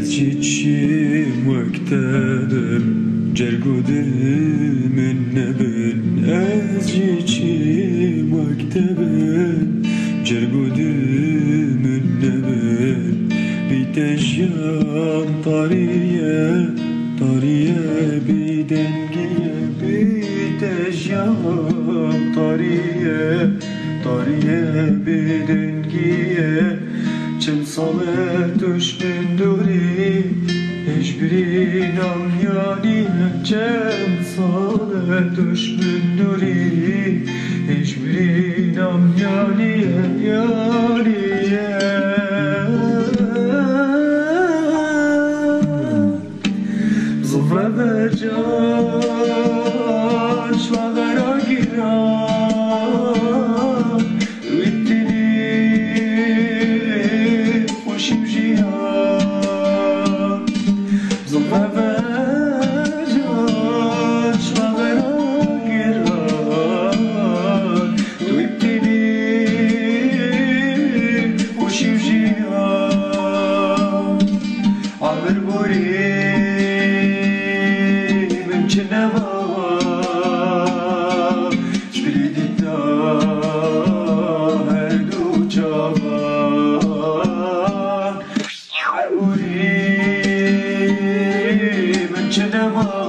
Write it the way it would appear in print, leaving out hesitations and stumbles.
جيتشيم وكتابم جرقو دل من نبن جيتشيم وكتابم جرقو دل من نبن بتجيام طرية بدنقية بتجيام طرية بدنقية چند ساله توش من دوری هجبرین آمیانی چند ساله توش من دوری هجبرین آمیانی یاریه زفره برجان شوغرا گیران Cinema